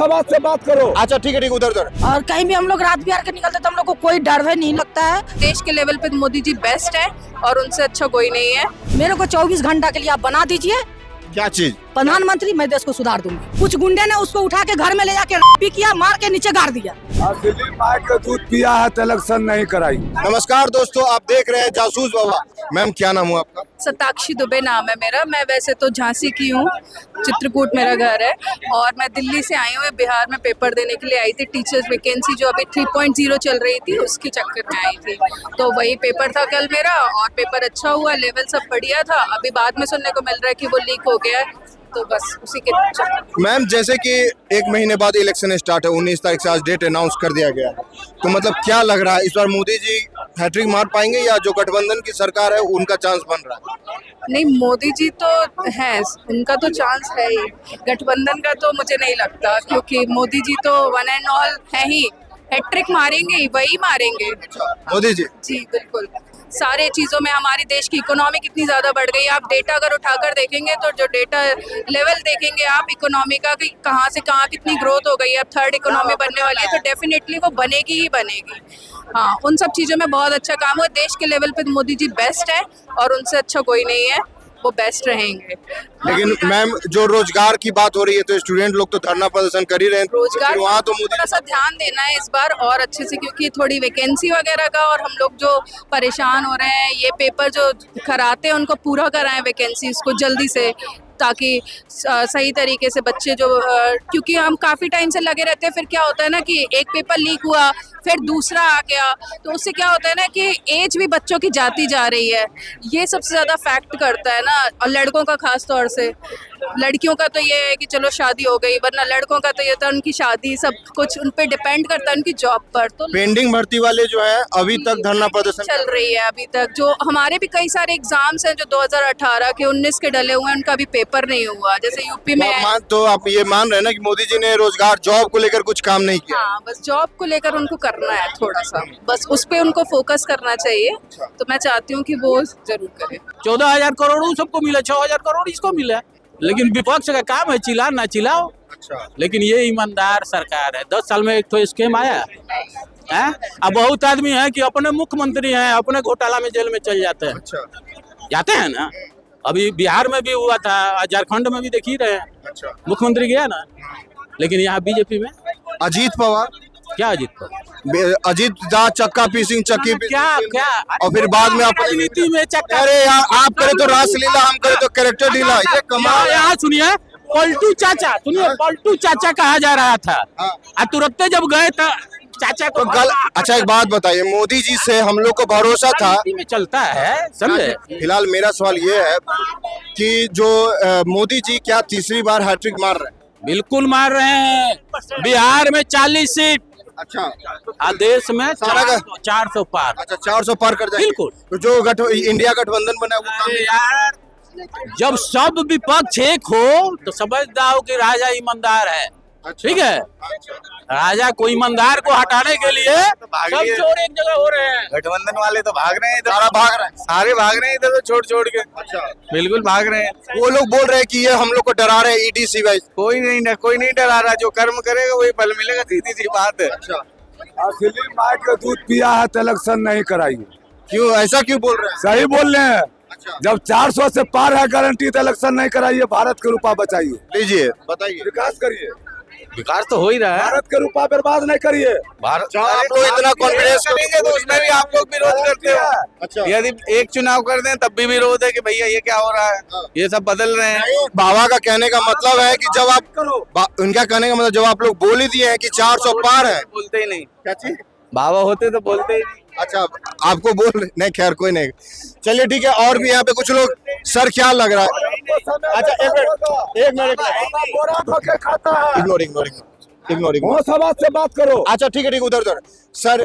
आवाज से बात करो। अच्छा ठीक है उधर उधर। और कहीं भी हम लोग रात बिहार के निकलते तो हम लोग को कोई डर है नहीं लगता है। देश के लेवल पे मोदी जी बेस्ट है और उनसे अच्छा कोई नहीं है। मेरे को 24 घंटा के लिए आप बना दीजिए क्या चीज? प्रधानमंत्री, मैं देश को सुधार दूंगी। कुछ गुंडे ने उसको उठा के घर में ले जाके भी किया, मार के नीचे गाड़ दिया। दिल्ली माय का दूध पिया है तो इलेक्शन नहीं कराई। नमस्कार दोस्तों, आप देख रहे हैं जासूस बाबा। मैम क्या नाम हुआ आपका? सताक्षी दुबे नाम है मेरा। मैं वैसे तो झांसी की हूँ, चित्रकूट मेरा घर है और मैं दिल्ली से आई हूँ। बिहार में पेपर देने के लिए आई थी, टीचर्स वैकेंसी जो अभी 3.0 चल रही थी उसके चक्कर में आई थी। तो वही पेपर था कल मेरा और पेपर अच्छा हुआ, लेवल सब बढ़िया था। अभी बाद में सुनने को मिल रहा है कि वो लीक हो गया है, तो बस उसी के चक्कर। मैम जैसे कि 1 महीने बाद इलेक्शन स्टार्ट है, 19 तारीख से आज डेट अनाउंस कर दिया गया है, तो मतलब क्या लग रहा है इस बार मोदी जी हैट्रिक मार पाएंगे या जो गठबंधन की सरकार है उनका चांस बन रहा है? नहीं, मोदी जी तो है, उनका तो चांस है ही। गठबंधन का तो मुझे नहीं लगता, क्योंकि मोदी जी तो वन एंड ऑल है ही। हैट्रिक मारेंगे ही, वही मारेंगे मोदी जी। जी बिल्कुल। सारे चीज़ों में हमारी देश की इकोनॉमी कितनी ज़्यादा बढ़ गई है। आप डेटा अगर उठाकर देखेंगे तो जो डेटा लेवल देखेंगे आप इकोनॉमी का कि कहाँ से कहाँ कितनी ग्रोथ हो गई है। अब 3rd इकोनॉमी बनने वाली है, तो डेफिनेटली वो बनेगी ही बनेगी। हाँ, उन सब चीज़ों में बहुत अच्छा काम हुआ। देश के लेवल पे मोदी जी बेस्ट है और उनसे अच्छा कोई नहीं है, वो बेस्ट रहेंगे। लेकिन मैम जो रोजगार की बात हो रही है तो स्टूडेंट लोग तो धरना प्रदर्शन कर ही रहे हैं, रोजगार वहाँ तो थोड़ा सा ध्यान देना है इस बार और अच्छे से, क्योंकि थोड़ी वैकेंसी वगैरह का, और हम लोग जो परेशान हो रहे हैं, ये पेपर जो कराते हैं उनको पूरा कराएं वैकेंसी उसको जल्दी से, ताकि सही तरीके से बच्चे जो क्योंकि हम काफ़ी टाइम से लगे रहते हैं। फिर क्या होता है ना कि एक पेपर लीक हुआ, फिर दूसरा आ गया, तो उससे क्या होता है ना कि एज भी बच्चों की जाती जा रही है। ये सबसे ज़्यादा फैक्ट करता है ना, और लड़कों का खास तौर से। लड़कियों का तो ये है कि चलो शादी हो गई, वरना लड़कों का तो ये था उनकी शादी, सब कुछ उन पे डिपेंड करता है, उनकी जॉब पर। तो पेंडिंग भर्ती वाले जो है अभी तक धरना प्रदर्शन चल रही है अभी तक। जो हमारे भी कई सारे एग्जाम्स हैं जो 2018 के 19 के डले हुए हैं, उनका भी पेपर नहीं हुआ। जैसे यूपी में तो आप ये मान रहे हैं ना कि मोदी जी ने रोजगार जॉब को लेकर कुछ काम नहीं किया? हाँ, बस जॉब को लेकर उनको करना है थोड़ा सा, बस उस पे उनको फोकस करना चाहिए। तो मैं चाहती हूँ कि वो जरूर करें। 14,000 करोड़ सबको मिला, 6,000 करोड़ इसको मिला। लेकिन विपक्ष का काम है चिल्ला ना चिल्लाओ। अच्छा। लेकिन ये ईमानदार सरकार है। 10 साल में एक तो स्कीम आया है। अब बहुत आदमी है कि अपने मुख्यमंत्री हैं, अपने घोटाला में जेल में चल जाते हैं। अच्छा। जाते हैं ना, अभी बिहार में भी हुआ था, झारखंड में भी देख ही रहे हैं। अच्छा। मुख्यमंत्री गया ना, लेकिन यहाँ बीजेपी में अजीत पवार, क्या अजीत दा चक्का पीसिंग चक्की क्या क्या और फिर बाद में आप राजनीति में चक्का। अरे यार, आप करे तो रासलीला, हम करे तो कैरेक्टर ढीला, ये कमाल है। यहाँ सुनिए, पलटू चाचा, सुनिए पलटू चाचा कहा जा रहा था, और तुरंत जब गए तो चाचा को अच्छा एक बात बताइए, मोदी जी से हम लोग को भरोसा था, में चलता है समझे। फिलहाल मेरा सवाल ये है कि जो मोदी जी क्या तीसरी बार हैट्रिक मार रहे हैं? बिल्कुल मार रहे हैं। बिहार में 40 सीट। अच्छा। देश में सारा का 400 पार। अच्छा, 400 पार कर जाएंगे। बिल्कुल। तो जो इंडिया गठबंधन बना है वो काम यार, जब सब विपक्ष एक हो तो समझ जाओ कि राजा ईमानदार है। ठीक है, राजा को ईमानदार को हटाने के लिए सब चोर एक जगह हो रहे हैं। गठबंधन वाले तो भाग रहे हैं, सारा भाग रहा है, सारे भाग रहे हैं इधर तो छोड़ के। अच्छा। बिल्कुल भाग रहे हैं। वो लोग बोल रहे हैं कि ये हम लोग को डरा रहे हैं ईडी सीबीआई। कोई नहीं डरा रहा। जो कर्म करेगा वही फल मिलेगा, सीधी सी बात है। अच्छा। दिल्ली माय का दूध पिया है तो इलेक्शन नहीं कराई। क्यों ऐसा क्यों बोल रहे हैं? सही बोल रहे हैं। अच्छा। जब 400 से पार है गारंटी, तो इलेक्शन नहीं कराइए, भारत के रुपया बचाइए, लीजिए बताइए, विकास करिए। विकास तो हो ही रहा है। भारत के रुपया बर्बाद नहीं करिए। भारत आप लोग इतना कॉन्फिडेंस करेंगे तो उसमें भी आप लोग विरोध करते हो। अच्छा। यदि एक चुनाव कर दें तब भी विरोध है कि भैया ये क्या हो रहा है, ये सब बदल रहे हैं। बाबा का कहने का मतलब है कि जब आप उनका कहने का मतलब जब आप लोग बोल ही दिए हैं कि 400 पार है, बोलते ही नहीं। क्या चीज? बाबा होते तो बोलते ही नहीं। अच्छा, आपको बोल नहीं, खैर कोई नहीं। चलिए ठीक है, और भी यहाँ पे कुछ लोग। सर क्या लग रहा है? अच्छा एक मिनट इग्नोरिंग आवाज से बात करो। अच्छा ठीक है उधर उधर। सर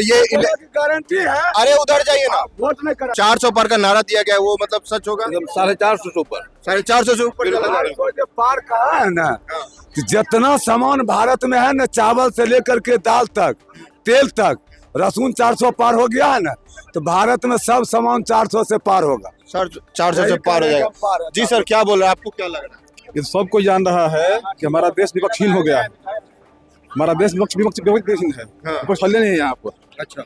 ये गारंटी है। अरे उधर जाइए ना। वोट नहीं करा। 400 पार का नारा दिया गया है, वो मतलब सच होगा? 450 से ऊपर। 450 से ऊपर पार कहा है ना, जितना सामान भारत में है ना, चावल से लेकर के दाल तक, तेल तक, रसून 400 पार हो गया है ना, तो भारत में सब सामान 400 से पार होगा। सर 400 से पार हो जाएगा। जी सर क्या बोल रहे हैं, आपको क्या लग रहा है? ये सबको जान रहा है कि हमारा देश विपक्षहीन हो गया है। हमारा देश विपक्ष विपक्ष विपक्ष देश है, हाँ। विपक्ष हल्ले नहीं है यहाँ पर। अच्छा,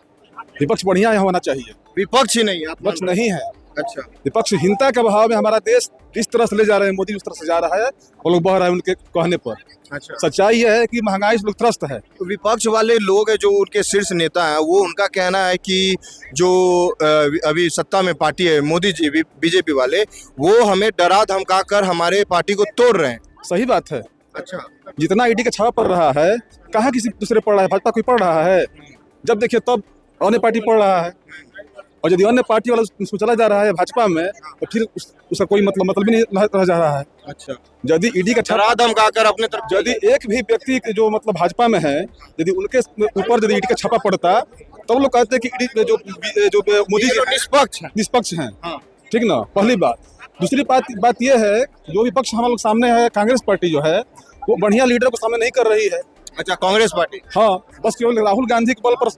विपक्ष बढ़िया यहाँ होना चाहिए, विपक्ष ही नहीं, आप विपक्ष नहीं है। अच्छा, विपक्षहीनता के भाव में हमारा देश जिस तरह से ले जा रहे हैं, मोदी उस तरह से जा रहा है, वो लोग बह रहे हैं उनके कहने पर। अच्छा। सच्चाई यह है कि महंगाई से लोग त्रस्त है। तो विपक्ष वाले लोग हैं जो उनके शीर्ष नेता हैं, वो उनका कहना है कि जो अभी सत्ता में पार्टी है मोदी जी बीजेपी वाले, वो हमें डरा धमका कर हमारे पार्टी को तोड़ रहे हैं। सही बात है। अच्छा, जितना ईडी का छापा पड़ रहा है, कहाँ किसी दूसरे पड़ रहा है? भाजपा कोई पड़ रहा है? जब देखिए तब अन्य पार्टी पड़ रहा है, और यदि अन्य पार्टी वाला उसको चला जा रहा है भाजपा में, तो फिर उसका कोई मतलब भी नहीं रह जा रहा है। अच्छा, यदि ईडी का डरा धमका कर अपने तरफ, यदि एक भी व्यक्ति जो मतलब भाजपा में है, यदि उनके ऊपर यदि ईडी का छापा पड़ता, तो लोग कहते हैं कि ईडी जो मोदी जी निष्पक्ष हैं। ठीक ना, पहली बात। दूसरी बात यह है, जो विपक्ष हम लोग सामने है, कांग्रेस पार्टी जो है, वो बढ़िया लीडर को सामने नहीं कर रही है। अच्छा, कांग्रेस पार्टी, हाँ, बस केवल राहुल गांधी के बल पर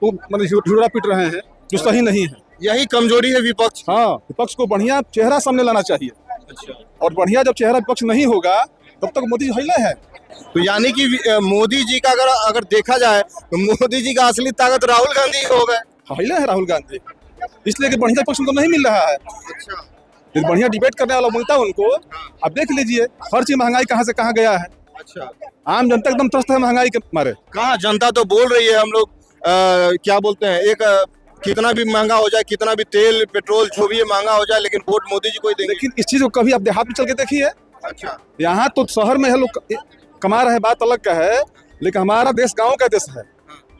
वो मतलब झूठा पीट रहे हैं, जो सही नहीं है। यही कमजोरी है विपक्ष। हाँ, विपक्ष को बढ़िया चेहरा सामने लाना चाहिए। अच्छा, और बढ़िया जब चेहरा विपक्ष नहीं होगा, तब तक मोदी हिले है। तो यानी कि मोदी जी का अगर देखा जाए तो मोदी जी का असली ताकत राहुल गांधी हो गए। हिले है राहुल गांधी, इसलिए कि बढ़िया विपक्ष उनको नहीं मिल रहा है। अच्छा, यदि बढ़िया डिबेट करने वाला मिलता है उनको, अब देख लीजिए हर चीज महंगाई कहाँ से कहाँ गया है। अच्छा, आम जनता एकदम त्रस्त है महंगाई के मारे। कहाँ जनता तो बोल रही है, हम लोग क्या बोलते हैं, एक कितना भी महंगा हो जाए, कितना भी तेल पेट्रोल जो भी महंगा हो जाए, लेकिन वोट मोदी जी को ही देंगे। लेकिन इस चीज को कभी आप देहात में चल के देखिए। अच्छा, यहाँ तो शहर में है लोग कमा रहे हैं, बात अलग का है, लेकिन हमारा देश गांव का देश है।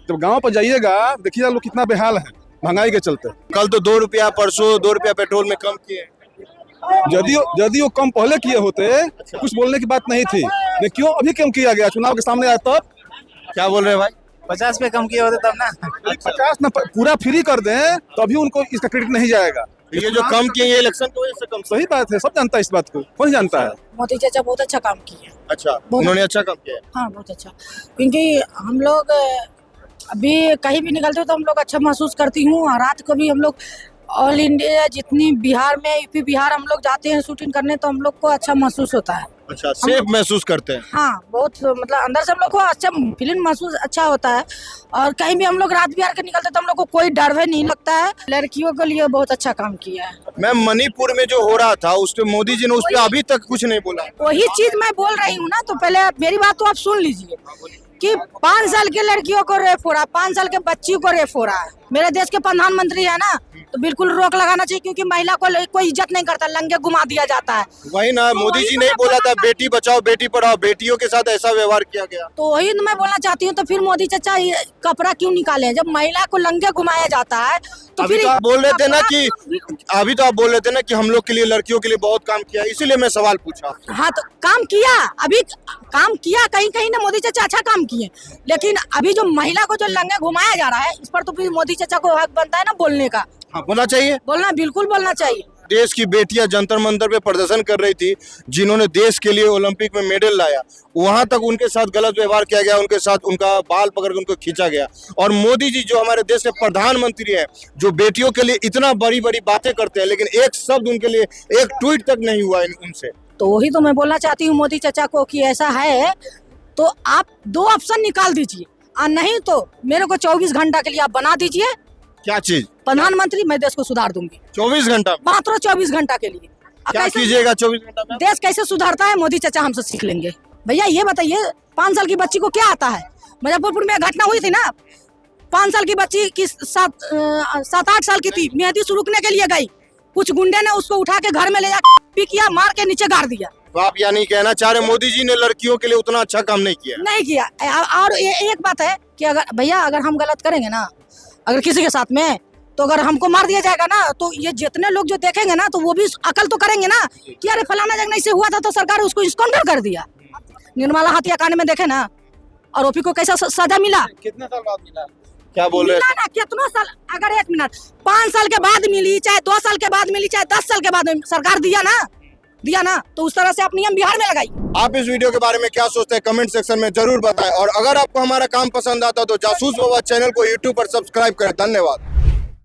जब गांव पर जाइएगा, देखिएगा लोग कितना बेहाल है महंगाई के चलते। कल तो 2 रुपया, परसों 2 रुपया पेट्रोल में कम किए। यदि वो कम पहले किए होते, कुछ बोलने की बात नहीं थी, लेकिन क्यों अभी कम किया गया? चुनाव के सामने आया तब। क्या बोल रहे हैं भाई? 50 पे कम किए होते तब ना। 50 ना पूरा फ्री कर दें, तभी उनको इसका क्रेडिट नहीं जाएगा। ये जो कम किए, ये इलेक्शन की वजह से कम। सही बात है, सब जानता है इस बात को, कौन जानता है? मोदी चाचा बहुत अच्छा काम किए। अच्छा, उन्होंने अच्छा काम किया। हाँ, बहुत अच्छा, क्योंकि हम लोग अभी कहीं भी निकलते हो तो हम लोग अच्छा महसूस करती हूँ। और रात को भी हम लोग ऑल इंडिया जितनी बिहार में यूपी बिहार हम लोग जाते हैं शूटिंग करने, तो हम लोग को अच्छा महसूस होता है। अच्छा, सेफ महसूस करते हैं। हाँ, बहुत मतलब अंदर से हम लोग को अच्छा फीलिंग महसूस अच्छा होता है। और कहीं भी हम लोग रात बिहार के निकलते तो हम लोग को कोई डर भय नहीं लगता है। लड़कियों के लिए बहुत अच्छा काम किया है। मैम, मणिपुर में जो हो रहा था, उस पे मोदी जी ने उस पे अभी तक कुछ नहीं बोला। वही चीज मैं बोल रही हूँ ना, तो पहले मेरी बात तो आप सुन लीजिए कि 5 साल के लड़कियों को रेप हो रहा है, 5 साल के बच्ची को रेप हो रहा है। मेरे देश के प्रधानमंत्री है ना, तो बिल्कुल रोक लगाना चाहिए, क्योंकि महिला को कोई इज्जत नहीं करता, लंगे घुमा दिया जाता है। वही ना, मोदी जी ने बोला था बेटी बचाओ बेटी पढ़ाओ, बेटियों के साथ ऐसा व्यवहार किया गया। तो वही मैं बोलना चाहती हूँ, तो फिर मोदी चाचा ये कपड़ा क्यों निकाले? जब महिला को लंगे घुमाया जाता है तो अभी फिर तो आप बोल रहे थे ना कि हम लोग के लिए, लड़कियों के लिए बहुत काम किया, इसीलिए मैं सवाल पूछा। हाँ, तो काम किया, अभी काम किया, कहीं कहीं ना मोदी चाचा अच्छा काम किए, लेकिन अभी जो महिला को जो लंगे घुमाया जा रहा है, इस पर तो फिर मोदी चाचा को हक बनता है ना बोलने का। हाँ, बोलना चाहिए, बोलना बिल्कुल बोलना चाहिए। देश की बेटियां जंतर मंतर पे प्रदर्शन कर रही थी, जिन्होंने देश के लिए ओलंपिक में मेडल लाया, वहां तक उनके साथ गलत व्यवहार किया गया, उनके साथ उनका बाल पकड़ के उनको खींचा गया। और मोदी जी जो हमारे देश के प्रधानमंत्री हैं, जो बेटियों के लिए इतना बड़ी बड़ी बातें करते हैं, लेकिन एक शब्द उनके लिए, एक ट्वीट तक नहीं हुआ उनसे। तो वही तो मैं बोलना चाहती हूँ मोदी चाचा को कि ऐसा है तो आप 2 ऑप्शन निकाल दीजिए, और नहीं तो मेरे को 24 घंटा के लिए आप बना दीजिए। क्या चीज? प्रधानमंत्री, मैं देश को सुधार दूंगी 24 घंटा, मात्र 24 घंटा के लिए। क्या कीजिएगा 24 घंटा में? देश कैसे सुधारता है मोदी चाचा हमसे सीख लेंगे। भैया ये बताइए, 5 साल की बच्ची को क्या आता है? मुजफ्फरपुर में घटना हुई थी ना, 5 साल की बच्ची की 7-8 साल की थी, मेहंदी शुरूकने के लिए गई, कुछ गुंडे ने उसको उठा के घर में ले जाकर किया, मार के नीचे गाड़ दिया। तो आप यानी कहना चाह रहे मोदी जी ने लड़कियों के लिए उतना अच्छा काम नहीं किया? नहीं किया। और एक बात है कि अगर भैया अगर हम गलत करेंगे ना, अगर किसी के साथ में, तो अगर हमको मार दिया जाएगा ना, तो ये जितने लोग जो देखेंगे ना, तो वो भी अकल तो करेंगे ना कि अरे फलाना जगह नहीं से हुआ था, तो सरकार उसको इस्कॉन्डर कर दिया। निर्मला हत्याकांड में देखे ना, आरोपी को कैसा सजा मिला? कितने साल बाद मिला? क्या बोल रहे हैं? ना कितना साल, अगर 1 मिनट 5 साल के बाद मिली, चाहे 2 साल के बाद मिली, चाहे 10 साल के बाद सरकार दिया ना, तो उस तरह से आप नियम बिहार में लगाई। आप इस वीडियो के बारे में क्या सोचते हैं, कमेंट सेक्शन में जरूर बताएं। और अगर आपको हमारा काम पसंद आता तो जासूस बाबा चैनल को यूट्यूब पर सब्सक्राइब करें। धन्यवाद।